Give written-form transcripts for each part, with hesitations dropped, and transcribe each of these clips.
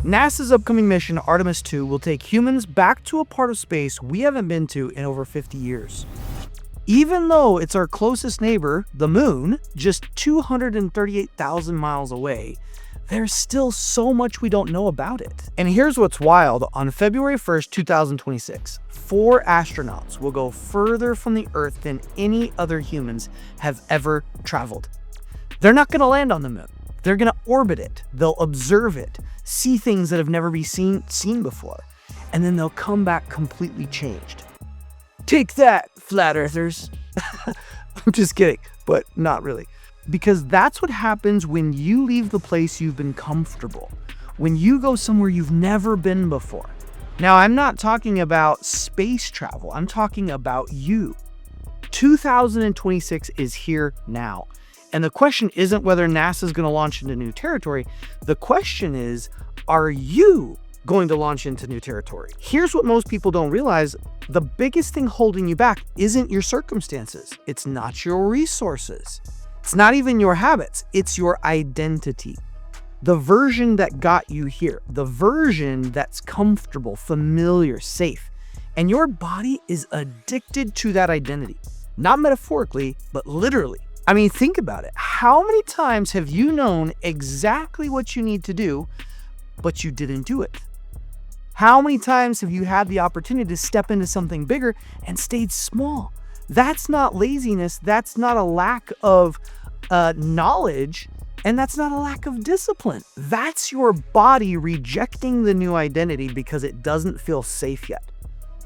NASA's upcoming mission, Artemis II, will take humans back to a part of space we haven't been to in over 50 years. Even though it's our closest neighbor, the moon, just 238,000 miles away, there's still so much we don't know about it. And here's what's wild. On February 1st, 2026, 4 astronauts will go further from the Earth than any other humans have ever traveled. They're not going to land on the moon. They're going to orbit it. They'll observe it, see things that have never been seen before, and then they'll come back completely changed. Take that, flat earthers. I'm just kidding, but not really. Because that's what happens when you leave the place you've been comfortable, when you go somewhere you've never been before. Now, I'm not talking about space travel. I'm talking about you. 2026 is here now. And the question isn't whether NASA is going to launch into new territory. The question is, are you going to launch into new territory? Here's what most people don't realize. The biggest thing holding you back isn't your circumstances. It's not your resources. It's not even your habits. It's your identity. The version that got you here. The version that's comfortable, familiar, safe. And your body is addicted to that identity. Not metaphorically, but literally. I mean, think about it. How many times have you known exactly what you need to do, but you didn't do it? How many times have you had the opportunity to step into something bigger and stayed small? That's not laziness. That's not a lack of knowledge, and that's not a lack of discipline. That's your body rejecting the new identity because it doesn't feel safe yet.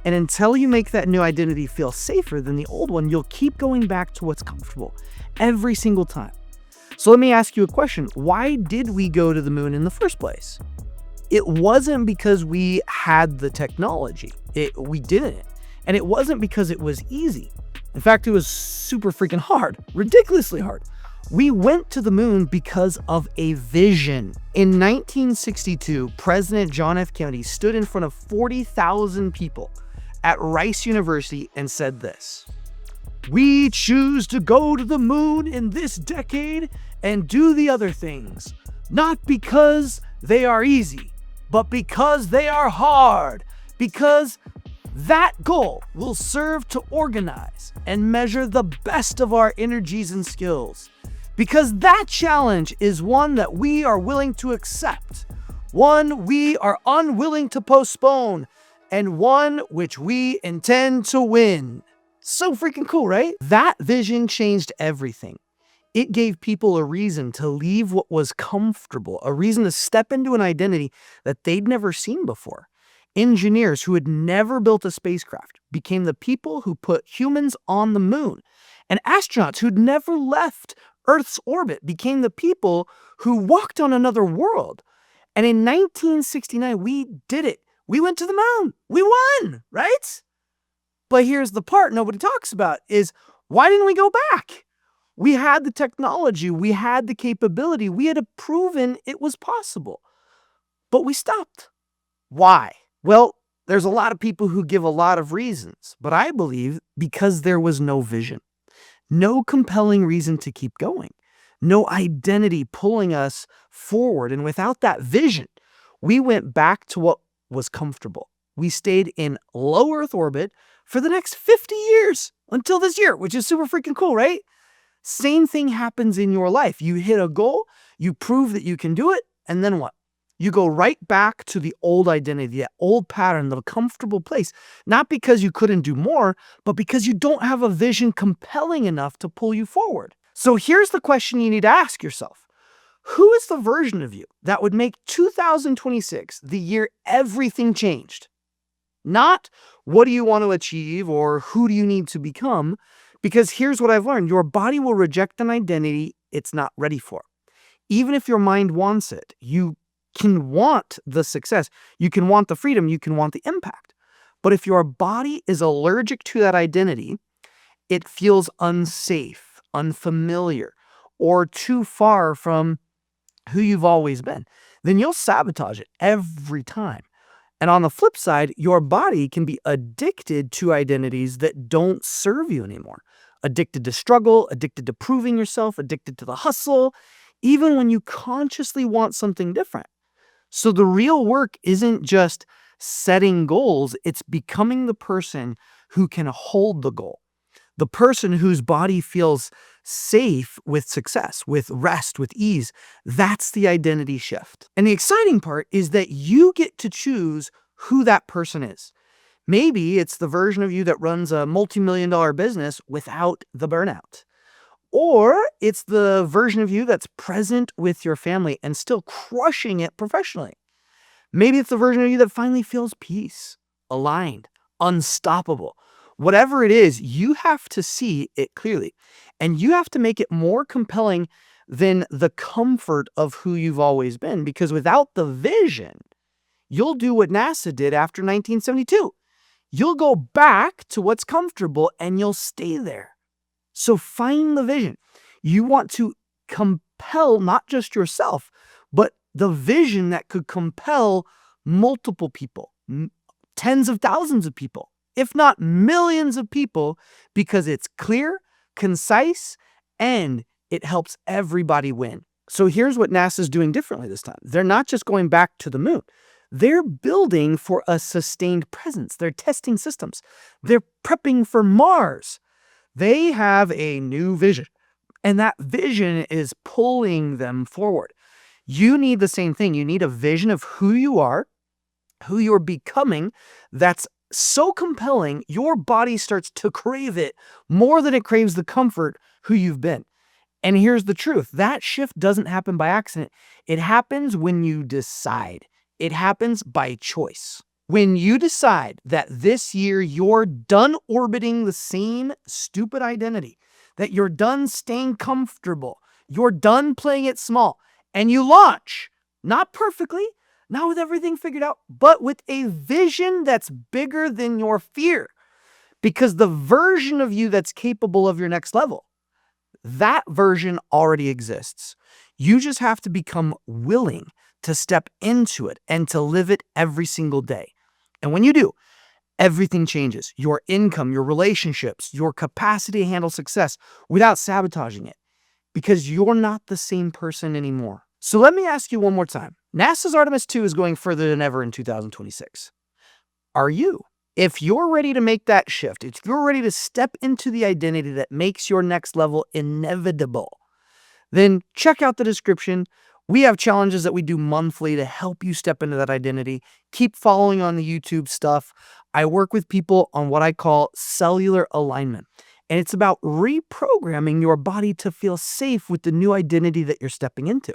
And until you make that new identity feel safer than the old one, you'll keep going back to what's comfortable every single time. So let me ask you a question. Why did we go to the moon in the first place? It wasn't because we had the technology. We didn't. And it wasn't because it was easy. In fact, it was super freaking hard, ridiculously hard. We went to the moon because of a vision. In 1962, President John F. Kennedy stood in front of 40,000 people at Rice University and said this: "We choose to go to the moon in this decade and do the other things, not because they are easy, but because they are hard, because that goal will serve to organize and measure the best of our energies and skills, because that challenge is one that we are willing to accept, one we are unwilling to postpone, and one which we intend to win." So freaking cool, right? That vision changed everything. It gave people a reason to leave what was comfortable, a reason to step into an identity that they'd never seen before. Engineers who had never built a spacecraft became the people who put humans on the moon. And astronauts who'd never left Earth's orbit became the people who walked on another world. And in 1969, we did it. We went to the moon. We won, right? But here's the part nobody talks about is, why didn't we go back? We had the technology. We had the capability. We had proven it was possible. But we stopped. Why? Well, there's a lot of people who give a lot of reasons, but I believe because there was no vision, no compelling reason to keep going, no identity pulling us forward. And without that vision, we went back to what was comfortable. We stayed in low Earth orbit for the next 50 years until this year, which is super freaking cool, right? Same thing happens in your life. You hit a goal, you prove that you can do it, and then what? You go right back to the old identity, that old pattern, the comfortable place, not because you couldn't do more, but because you don't have a vision compelling enough to pull you forward. So here's the question you need to ask yourself. Who is the version of you that would make 2026 the year everything changed? Not what do you want to achieve or who do you need to become? Because here's what I've learned. Your body will reject an identity it's not ready for. Even if your mind wants it, you can want the success, you can want the freedom, you can want the impact. But if your body is allergic to that identity, it feels unsafe, unfamiliar, or too far from who you've always been, then you'll sabotage it every time. And on the flip side, your body can be addicted to identities that don't serve you anymore. Addicted to struggle, addicted to proving yourself, addicted to the hustle, even when you consciously want something different. So the real work isn't just setting goals, it's becoming the person who can hold the goal. The person whose body feels safe with success, with rest, with ease. That's the identity shift. And the exciting part is that you get to choose who that person is. Maybe it's the version of you that runs a multi-million-dollar business without the burnout. Or it's the version of you that's present with your family and still crushing it professionally. Maybe it's the version of you that finally feels peace, aligned, unstoppable. Whatever it is, you have to see it clearly. And you have to make it more compelling than the comfort of who you've always been. Because without the vision, you'll do what NASA did after 1972. You'll go back to what's comfortable and you'll stay there. So find the vision. You want to compel not just yourself, but the vision that could compel multiple people, tens of thousands of people, if not millions of people, because it's clear, concise, and it helps everybody win. So here's what NASA's doing differently this time. They're not just going back to the moon. They're building for a sustained presence. They're testing systems. They're prepping for Mars. They have a new vision, and that vision is pulling them forward. You need the same thing. You need a vision of who you are, who you're becoming, that's so compelling, your body starts to crave it more than it craves the comfort who you've been. And here's the truth. That shift doesn't happen by accident. It happens when you decide. It happens by choice. When you decide that this year you're done orbiting the same stupid identity, that you're done staying comfortable, you're done playing it small, and you launch, not perfectly, not with everything figured out, but with a vision that's bigger than your fear. Because the version of you that's capable of your next level, that version already exists. You just have to become willing to step into it and to live it every single day. And when you do, everything changes. Your income, your relationships, your capacity to handle success without sabotaging it. Because you're not the same person anymore. So let me ask you one more time. NASA's Artemis II is going further than ever in 2026. Are you? If you're ready to make that shift, if you're ready to step into the identity that makes your next level inevitable, then check out the description. We have challenges that we do monthly to help you step into that identity. Keep following on the YouTube stuff. I work with people on what I call cellular alignment. And it's about reprogramming your body to feel safe with the new identity that you're stepping into.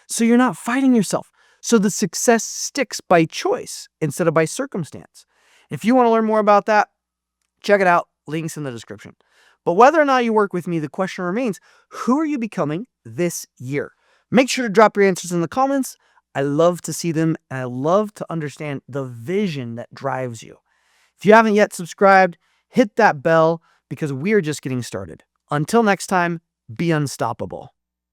So you're not fighting yourself. So the success sticks by choice instead of by circumstance. If you want to learn more about that, check it out. Links in the description. But whether or not you work with me, the question remains, who are you becoming this year? Make sure to drop your answers in the comments. I love to see them, and I love to understand the vision that drives you. If you haven't yet subscribed, hit that bell because we're just getting started. Until next time, be unstoppable.